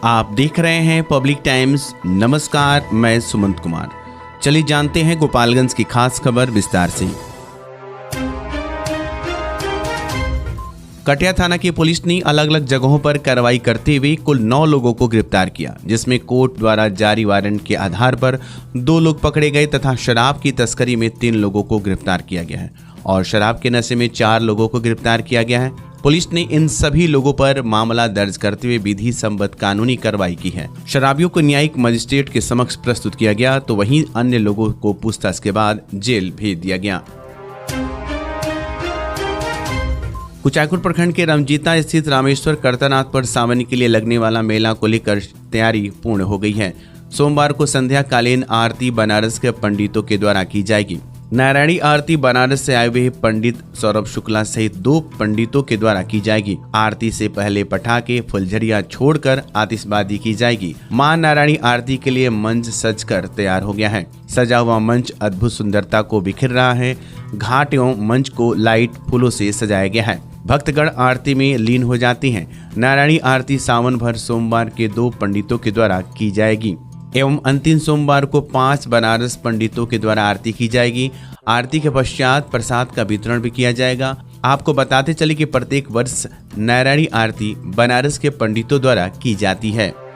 आप देख रहे हैं पब्लिक टाइम्स। नमस्कार, मैं सुमंत कुमार। चलिए जानते हैं गोपालगंज की खास खबर विस्तार से। कटिया थाना की पुलिस ने अलग अलग जगहों पर कार्रवाई करते हुए कुल 9 लोगों को गिरफ्तार किया, जिसमें कोर्ट द्वारा जारी वारंट के आधार पर 2 लोग पकड़े गए तथा शराब की तस्करी में 3 लोगों को गिरफ्तार किया गया है और शराब के नशे में 4 लोगों को गिरफ्तार किया गया है। पुलिस ने इन सभी लोगों पर मामला दर्ज करते हुए विधि सम्मत कानूनी कार्रवाई की है। शराबियों को न्यायिक मजिस्ट्रेट के समक्ष प्रस्तुत किया गया तो वहीं अन्य लोगों को पूछताछ के बाद जेल भेज दिया गया। कुचायकोट प्रखंड के रमजीता स्थित रामेश्वर कर्तानाथ पर सावन के लिए लगने वाला मेला को लेकर तैयारी पूर्ण हो गई है। सोमवार को संध्या कालीन आरती बनारस के पंडितों के द्वारा की जाएगी। नारायणी आरती बनारस से आए हुए पंडित सौरभ शुक्ला सहित 2 पंडितों के द्वारा की जाएगी। आरती से पहले पटाखे फुलझड़ियां छोड़कर आतिशबाजी की जाएगी। मां नारायणी आरती के लिए मंच सजकर तैयार हो गया है। सजा हुआ मंच अद्भुत सुंदरता को बिखेर रहा है। घाट एवं मंच को लाइट फूलों से सजाया गया है। भक्तगण आरती में लीन हो जाती हैं। नारायणी आरती सावन भर सोमवार के 2 पंडितों के द्वारा की जाएगी एवं अंतिम सोमवार को 5 बनारस पंडितों के द्वारा आरती की जाएगी। आरती के पश्चात प्रसाद का वितरण भी किया जाएगा। आपको बताते चले कि प्रत्येक वर्ष नारायणी आरती बनारस के पंडितों द्वारा की जाती है।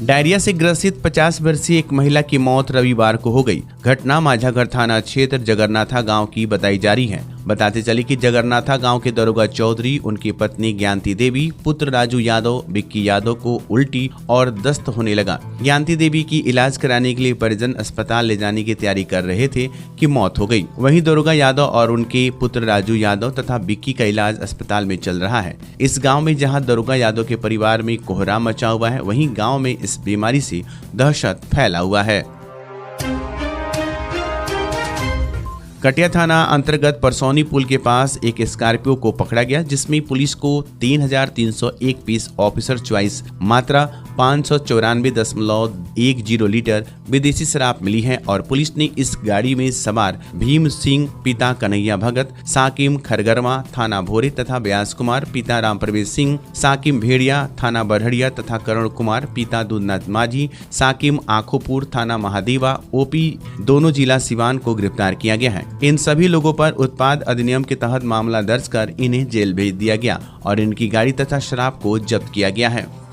डायरिया से ग्रसित 50 वर्षीय एक महिला की मौत रविवार को हो गई। घटना माझाघर थाना क्षेत्र जगन्नाथा गांव की बताई जा रही है। बताते चले कि जगन्नाथा गांव के दरोगा चौधरी, उनकी पत्नी ज्ञानती देवी, पुत्र राजू यादव, विक्की यादव को उल्टी और दस्त होने लगा। ज्ञानती देवी की इलाज कराने के लिए परिजन अस्पताल ले जाने की तैयारी कर रहे थे कि मौत हो गई। वहीं दरोगा यादव और उनके पुत्र राजू यादव तथा विक्की का इलाज अस्पताल में चल रहा है। इस गाँव में जहाँ दरोगा यादव के परिवार में कोहराम मचा हुआ है, वहीं गाँव में इस बीमारी से दहशत फैला हुआ है। कटिया थाना अंतर्गत परसौनी पुल के पास एक स्कॉर्पियो को पकड़ा गया, जिसमें पुलिस को 3301 पीस ऑफिसर चॉइस मात्रा 594.10 लीटर विदेशी शराब मिली है और पुलिस ने इस गाड़ी में सवार भीम सिंह पिता कन्हैया भगत साकिम खरगरवा थाना भोरे तथा व्यास कुमार पिता राम प्रवेश सिंह साकिम भेड़िया थाना बढ़िया तथा करण कुमार पिता दूधनाथ माझी साकिम आखोपुर थाना महादेवा ओपी दोनों जिला सिवान को गिरफ्तार किया गया है। इन सभी लोगों पर उत्पाद अधिनियम के तहत मामला दर्ज कर इन्हें जेल भेज दिया गया और इनकी गाड़ी तथा शराब को जब्त किया गया है।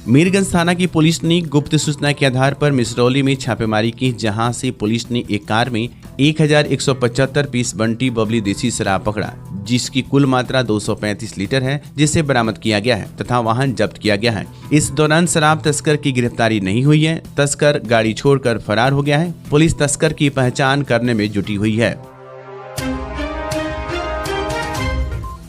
मीरगंज थाना की पुलिस ने गुप्त सूचना के आधार पर मिसरौली में छापेमारी की, जहां से पुलिस ने एक कार में 1175 पीस बंटी बबली देसी शराब पकड़ा, जिसकी कुल मात्रा 235 लीटर है, जिसे बरामद किया गया है तथा वाहन जब्त किया गया है। इस दौरान शराब तस्कर की गिरफ्तारी नहीं हुई है। तस्कर गाड़ी छोड़कर फरार हो गया है। पुलिस तस्कर की पहचान करने में जुटी हुई है।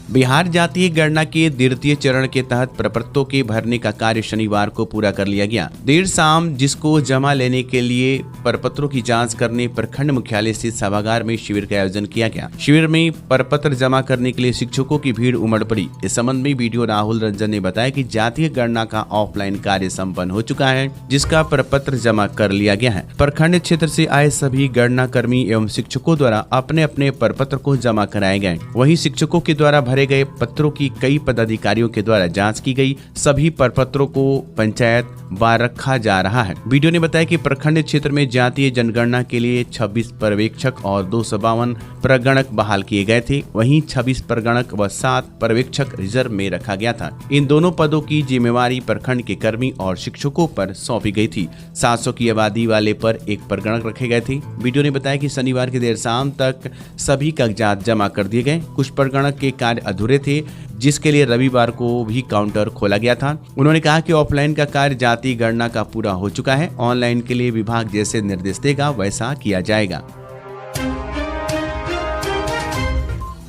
बिहार जातीय गणना के द्वितीय चरण के तहत प्रपत्रों के भरने का कार्य शनिवार को पूरा कर लिया गया। देर शाम जिसको जमा लेने के लिए प्रपत्रों की जांच करने प्रखंड मुख्यालय स्थित सभागार में शिविर का आयोजन किया गया। शिविर में प्रपत्र जमा करने के लिए शिक्षकों की भीड़ उमड़ पड़ी। इस संबंध में वीडियो राहुल रंजन ने बताया कि जातीय गणना का ऑफलाइन कार्य संपन्न हो चुका है, जिसका प्रपत्र जमा कर लिया गया है। प्रखंड क्षेत्र से आए सभी गणना कर्मी एवं शिक्षकों द्वारा अपने अपने प्रपत्र को जमा कराए गए। वहीं शिक्षकों के द्वारा भरे गए पत्रों की कई पदाधिकारियों के द्वारा जांच की गई। सभी प्रपत्रों को पंचायत बार रखा जा रहा है। वीडियो ने बताया कि प्रखंड क्षेत्र में जातीय जनगणना के लिए 26 पर्यवेक्षक और 252 प्रगणक बहाल किए गए थे। वहीं 26 प्रगणक व 7 पर्यवेक्षक रिजर्व में रखा गया था। इन दोनों पदों की जिम्मेवारी प्रखंड के कर्मी और शिक्षकों पर सौंपी गई थी। 700 की आबादी वाले पर एक प्रगणक रखे गए थे। वीडियो ने बताया कि शनिवार की देर शाम तक सभी कागजात जमा कर दिए गए। कुछ प्रगणक के कार्य अधूरे थे, जिसके लिए रविवार को भी काउंटर खोला गया था। उन्होंने कहा कि ऑफलाइन का कार्य जातीय गणना का पूरा हो चुका है। ऑनलाइन के लिए विभाग जैसे निर्देश देगा वैसा किया जाएगा।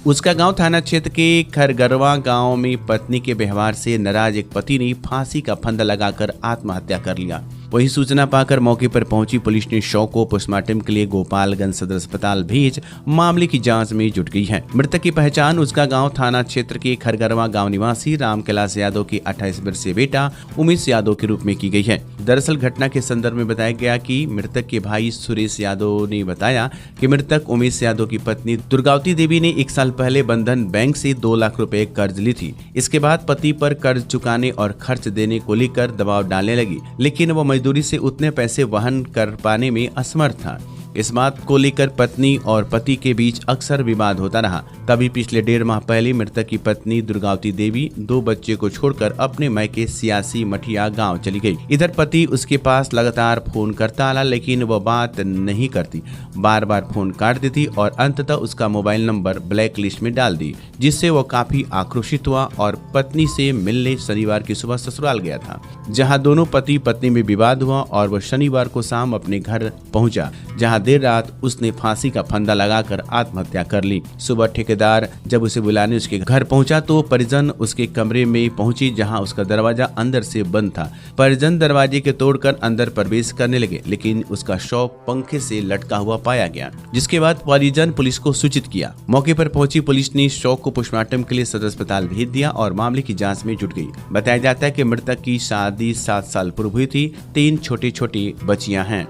उसका गांव थाना क्षेत्र के खरगरवा गांव में पत्नी के व्यवहार से नाराज एक पति ने फांसी का फंदा लगाकर आत्महत्या कर लिया। वही सूचना पाकर मौके पर पहुंची पुलिस ने शव को पोस्टमार्टम के लिए गोपालगंज सदर अस्पताल भेज मामले की जांच में जुट गई है। मृतक की पहचान उसका गांव थाना क्षेत्र के खरगरवा गांव निवासी रामकैलाश यादव के 28 वर्षीय बेटा उमेश यादव के रूप में की गई है। दरअसल घटना के संदर्भ में बताया गया कि मृतक के भाई सुरेश यादव ने बताया कि मृतक उमेश यादव की पत्नी दुर्गावती देवी ने 1 साल पहले बंधन बैंक से 2 लाख रुपए कर्ज ली थी। इसके बाद पति पर कर्ज चुकाने और खर्च देने को लेकर दबाव डालने लगी, लेकिन वो मजदूरी से उतने पैसे वहन कर पाने में असमर्थ था। इस बात को लेकर पत्नी और पति के बीच अक्सर विवाद होता रहा। तभी पिछले 1.5 माह पहले मृतक की पत्नी दुर्गावती देवी 2 बच्चे को छोड़कर अपने मायके सियासी मठिया गांव चली गई। इधर पति उसके पास लगातार फोन करता आला, लेकिन वह बात नहीं करती, बार बार फोन काट देती और अंततः उसका मोबाइल नंबर ब्लैक लिस्ट में डाल दी, जिससे वह काफी आक्रोशित हुआ और पत्नी से मिलने शनिवार की सुबह ससुराल गया था, जहाँ दोनों पति पत्नी में विवाद हुआ और वह शनिवार को शाम अपने घर पहुंचा, जहां देर रात उसने फांसी का फंदा लगाकर आत्महत्या कर ली। सुबह ठेकेदार जब उसे बुलाने उसके घर पहुंचा तो परिजन उसके कमरे में पहुंची, जहां उसका दरवाजा अंदर से बंद था। परिजन दरवाजे के तोड़कर अंदर प्रवेश करने लगे, लेकिन उसका शव पंखे से लटका हुआ पाया गया, जिसके बाद परिजन पुलिस को सूचित किया। मौके पर पहुंची पुलिस ने शव को पोस्टमार्टम के लिए सदर अस्पताल भेज दिया और मामले की जाँच में जुट गयी। बताया जाता है कि मृतक की शादी 7 साल पूर्व हुई थी। 3 छोटी छोटी बच्चियां हैं।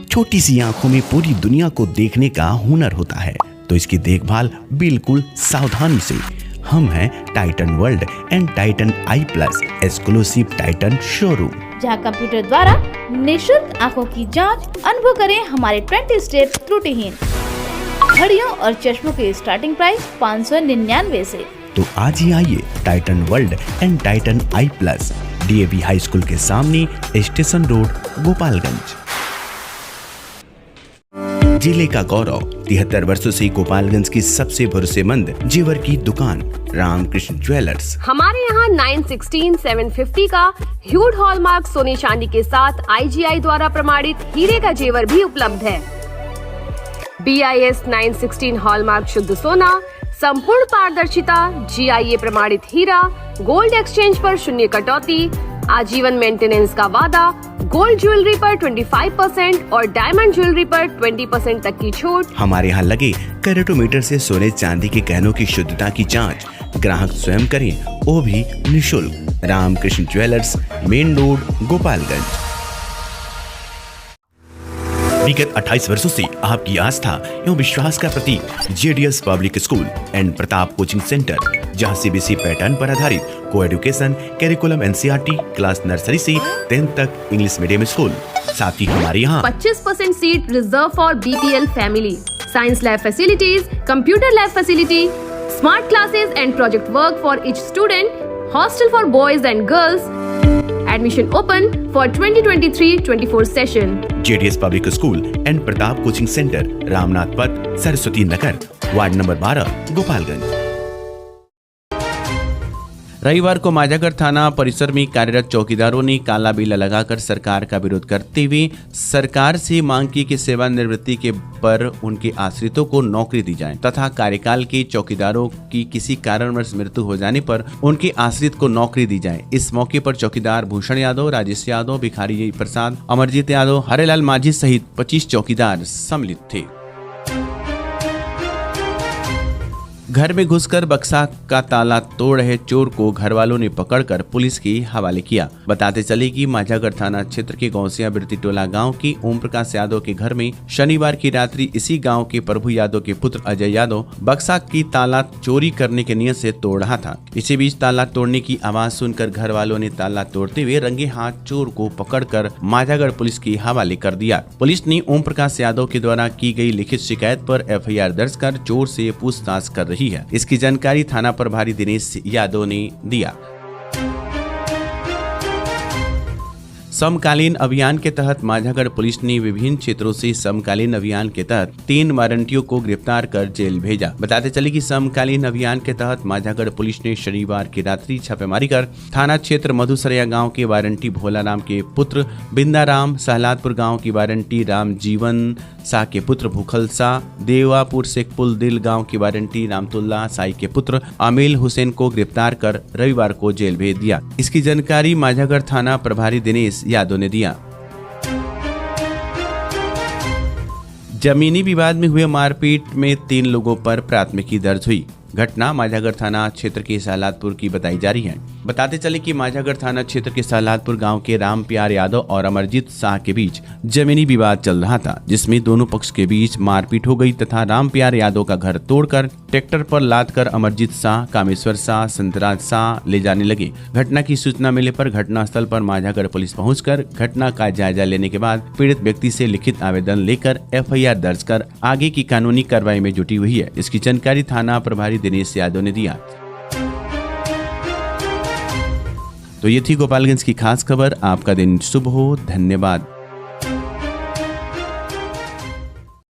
छोटी सी आंखों में पूरी दुनिया को देखने का हुनर होता है, तो इसकी देखभाल बिल्कुल सावधानी से। हम हैं Titan world and Titan I plus exclusive Titan showroom, जहां कंप्यूटर द्वारा निशुल्क आंखों की जांच अनुभव करें हमारे 20 स्टेप्स त्रुटिहीन। घड़ियों और चश्मों के स्टार्टिंग प्राइस 599 से। तो आज ही आइए Titan world and Titan I plus, DAV high school के सामने, स्टेशन रोड, गोपालगंज। जिले का गौरव 73 वर्षों से गोपालगंज की सबसे भरोसेमंद जेवर की दुकान रामकृष्ण ज्वेलर्स। हमारे यहाँ 916 750 का ह्यूड हॉलमार्क सोने चांदी के साथ IGI द्वारा प्रमाणित हीरे का जेवर भी उपलब्ध है। BIS 916 हॉलमार्क शुद्ध सोना, संपूर्ण पारदर्शिता, GIA प्रमाणित हीरा, गोल्ड एक्सचेंज पर 0 कटौती, आजीवन मेंटेनेंस का वादा, गोल्ड ज्वेलरी पर 25% और डायमंड ज्वेलरी पर 20% तक की छूट। हमारे यहाँ लगे कैरेटोमीटर से सोने चांदी के गहनों की शुद्धता की जांच ग्राहक स्वयं करें, वो भी निःशुल्क। Ramakrishna jewellers, main road, Gopalganj. विगत 28 वर्षों से आपकी आस्था एवं विश्वास का प्रतीक JDS public school and Pratap coaching centre, जहां CBSE पैटर्न पर आधारित co-education curriculum NCERT class nursery से 10th तक इंग्लिश मीडियम स्कूल। साथ ही हमारे यहाँ 25% seat reserve for BPL family, science lab facilities, computer lab facility, smart classes and project work for each student, hostel for boys and girls. Admission open for 2023-24 session. JDS public school and Pratap coaching centre, Ramnath पथ, Saraswati Nagar, ward number 12, Gopalganj. रविवार को मांझागढ़ थाना परिसर में कार्यरत चौकीदारों ने काला बिल्ला लगाकर सरकार का विरोध करते हुए सरकार से मांग की कि सेवानिवृत्ति के पर उनके आश्रितों को नौकरी दी जाए तथा कार्यकाल के चौकीदारों की किसी कारणवश मृत्यु हो जाने पर उनके आश्रित को नौकरी दी जाए। इस मौके पर चौकीदार भूषण यादव, राजेश यादव, भिखारी प्रसाद, अमरजीत यादव, हरेलाल माझी सहित 25 चौकीदार सम्मिलित थे। घर में घुसकर बक्सा का ताला तोड़ रहे चोर को घर वालों ने पकड़कर पुलिस के हवाले किया। बताते चले कि मांझागढ़ थाना क्षेत्र के गौसिया बिरती टोला गांव की ओम प्रकाश यादव के घर में शनिवार की रात्रि इसी गांव के प्रभु यादव के पुत्र अजय यादव बक्सा की ताला चोरी करने के नियत से तोड़ रहा था। इसी बीच ताला तोड़ने की आवाज सुनकर घर वालों ने ताला तोड़ते हुए रंगे हाथ चोर को पकड़कर मांझागढ़ पुलिस के हवाले कर दिया। पुलिस ने ओम प्रकाश यादव के द्वारा की गई लिखित शिकायत पर FIR दर्ज कर चोर से पूछताछ कर रही है। इसकी जानकारी थाना प्रभारी दिनेश यादव ने दिया। समकालीन अभियान के तहत मांझागढ़ पुलिस ने विभिन्न क्षेत्रों से समकालीन अभियान के तहत 3 वारंटियों को गिरफ्तार कर जेल भेजा। बताते चले कि समकालीन अभियान के तहत मांझागढ़ पुलिस ने शनिवार की रात्रि छापेमारी कर थाना क्षेत्र मधुसरैया गांव के वारंटी भोला राम के पुत्र बिंदाराम, सहलादपुर गांव की वारंटी राम जीवन शाह के पुत्र भूखल शाह, देवापुर शेखपुल दिल गांव की वारंटी रामतुल्ला साई के पुत्र आमिल हुसैन को गिरफ्तार कर रविवार को जेल भेज दिया। इसकी जानकारी माझागढ़ थाना प्रभारी दिनेश यादव ने दिया। जमीनी विवाद में हुए मारपीट में 3 लोगों पर प्राथमिकी दर्ज हुई। घटना माझागढ़ थाना क्षेत्र के सहलादपुर की बताई जा रही है। बताते चले कि माझागढ़ थाना क्षेत्र के सहलादपुर गांव के राम प्यार यादव और अमरजीत शाह के बीच जमीनी विवाद चल रहा था, जिसमें दोनों पक्ष के बीच मारपीट हो गई तथा राम प्यार यादव का घर तोड़कर ट्रैक्टर पर लाद कर अमरजीत शाह, कामेश्वर शाह, संतराज शाह ले जाने लगे। घटना की सूचना मिलने पर घटनास्थल पर माझागढ़ पुलिस पहुंचकर घटना का जायजा लेने के बाद पीड़ित व्यक्ति से लिखित आवेदन लेकर FIR दर्ज कर आगे की कानूनी कार्रवाई में जुटी हुई है। इसकी जानकारी थाना प्रभारी दिनेश यादव ने दिया। तो ये थी गोपालगंज की खास खबर। आपका दिन शुभ हो। धन्यवाद।